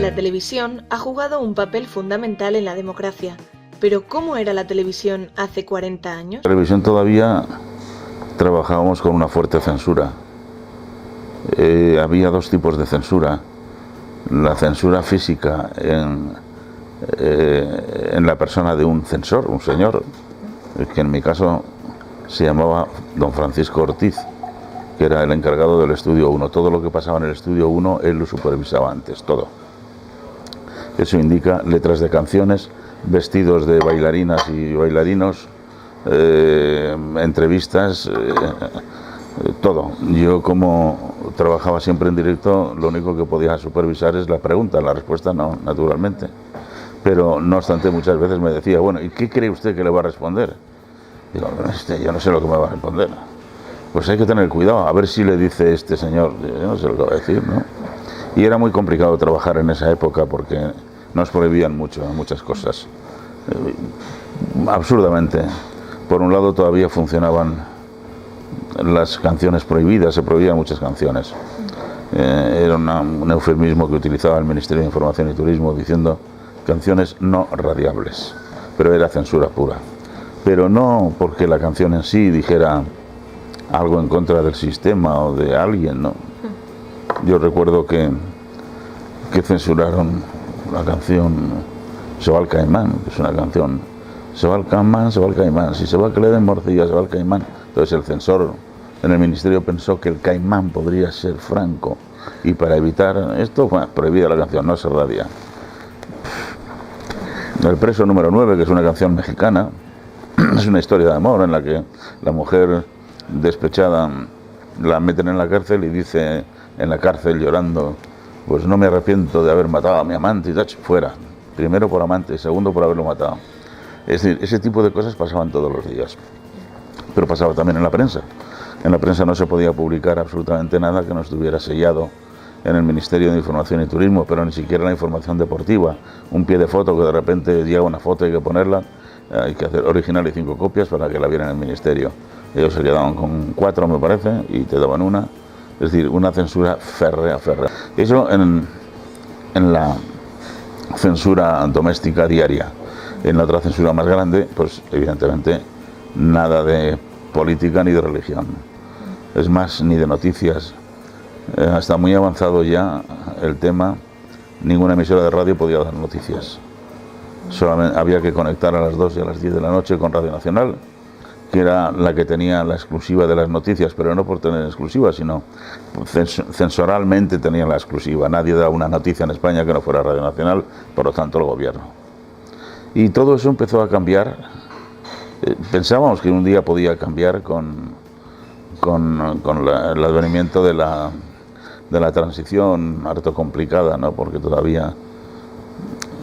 La televisión ha jugado un papel fundamental en la democracia, pero ¿cómo era la televisión hace 40 años? La televisión todavía trabajábamos con una fuerte censura. Había dos tipos de censura. La censura física en la persona de un censor, un señor, que en mi caso se llamaba don Francisco Ortiz, que era el encargado del Estudio 1. Todo lo que pasaba en el Estudio 1 él lo supervisaba antes, todo. Eso indica letras de canciones, vestidos de bailarinas y bailarinos, entrevistas, todo. Yo, como trabajaba siempre en directo, lo único que podía supervisar es la pregunta, la respuesta no, naturalmente. Pero no obstante, muchas veces me decía, bueno, ¿y qué cree usted que le va a responder? Digo, yo no sé lo que me va a responder. Pues hay que tener cuidado, a ver si le dice este señor, yo no sé lo que va a decir, ¿no? Y era muy complicado trabajar en esa época porque nos prohibían muchas cosas. Absurdamente. Por un lado todavía funcionaban las canciones prohibidas, se prohibían muchas canciones. Era un eufemismo que utilizaba el Ministerio de Información y Turismo diciendo canciones no radiables, pero era censura pura. Pero no porque la canción en sí dijera algo en contra del sistema o de alguien, ¿no? Yo recuerdo que censuraron la canción Se va el caimán, que es una canción, se va el caimán, si se va que le den morcilla, se va el caimán. Entonces el censor en el ministerio pensó que el caimán podría ser Franco, y para evitar esto, bueno, prohibida la canción, no se radia. El preso número 9, que es una canción mexicana, es una historia de amor en la que la mujer despechada la meten en la cárcel y dice en la cárcel llorando, pues no me arrepiento de haber matado a mi amante, y fuera, primero por amante, segundo por haberlo matado. Es decir, ese tipo de cosas pasaban todos los días, pero pasaba también en la prensa. En la prensa no se podía publicar absolutamente nada que no estuviera sellado en el Ministerio de Información y Turismo, pero ni siquiera la información deportiva, un pie de foto que de repente llega una foto y hay que ponerla, hay que hacer original y 5 copias para que la vieran en el ministerio. Ellos se quedaban con 4, me parece, y te daban una. Es decir, una censura férrea. Eso en la censura doméstica diaria. En la otra censura más grande, pues evidentemente nada de política ni de religión. Es más, ni de noticias. Hasta muy avanzado ya el tema, ninguna emisora de radio podía dar noticias. Solamente había que conectar a las 2 y a las 10 de la noche con Radio Nacional, que era la que tenía la exclusiva de las noticias, pero no por tener exclusiva, sino censoralmente tenía la exclusiva. Nadie daba una noticia en España que no fuera Radio Nacional, por lo tanto el gobierno. Y todo eso empezó a cambiar. Pensábamos que un día podía cambiar con el advenimiento de la transición harto complicada, ¿no? Porque todavía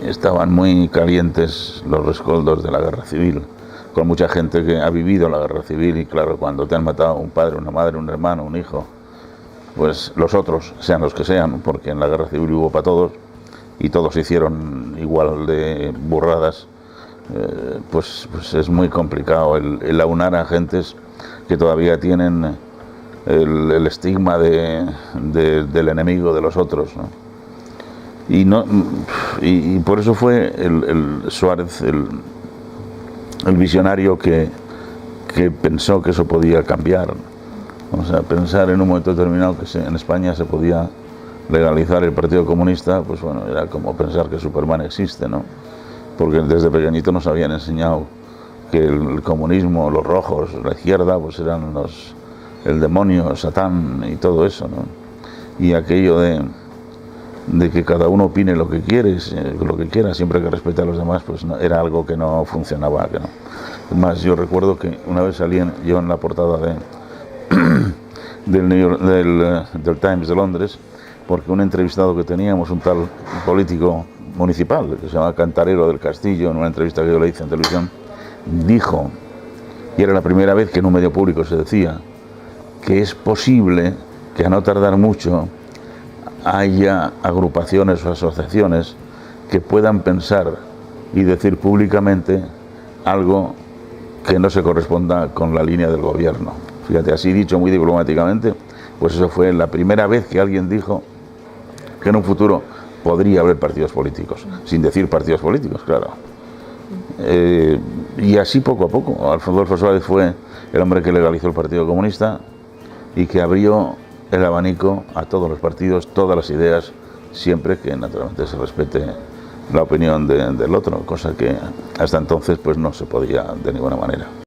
estaban muy calientes los rescoldos de la guerra civil, con mucha gente que ha vivido la guerra civil, y claro, cuando te han matado un padre, una madre, un hermano, un hijo, pues los otros, sean los que sean, porque en la guerra civil hubo para todos, y todos hicieron igual de burradas, pues es muy complicado el aunar a gentes que todavía tienen el estigma del enemigo de los otros, ¿no? Y por eso fue el Suárez el visionario que pensó que eso podía cambiar. O sea, pensar en un momento determinado que en España se podía legalizar el Partido Comunista, pues bueno, era como pensar que Superman existe, ¿no? Porque desde pequeñito nos habían enseñado que el comunismo, los rojos, la izquierda, pues eran el demonio, Satán y todo eso, ¿no? Y aquello de que cada uno opine lo que quiere, siempre que respete a los demás, pues no, era algo que no funcionaba. Que no. Además, yo recuerdo que una vez salí yo en la portada del Times de Londres, porque un entrevistado que teníamos, un tal político municipal, que se llama Cantarero del Castillo, en una entrevista que yo le hice en televisión, dijo, y era la primera vez que en un medio público se decía, que es posible que a no tardar mucho haya agrupaciones o asociaciones que puedan pensar y decir públicamente algo que no se corresponda con la línea del gobierno. Fíjate, así dicho muy diplomáticamente, pues eso fue la primera vez que alguien dijo que en un futuro podría haber partidos políticos, sin decir partidos políticos, claro. Y así poco a poco, Adolfo Suárez fue el hombre que legalizó el Partido Comunista y que abrió el abanico a todos los partidos, todas las ideas, siempre que naturalmente se respete la opinión del otro, cosa que hasta entonces pues no se podía de ninguna manera.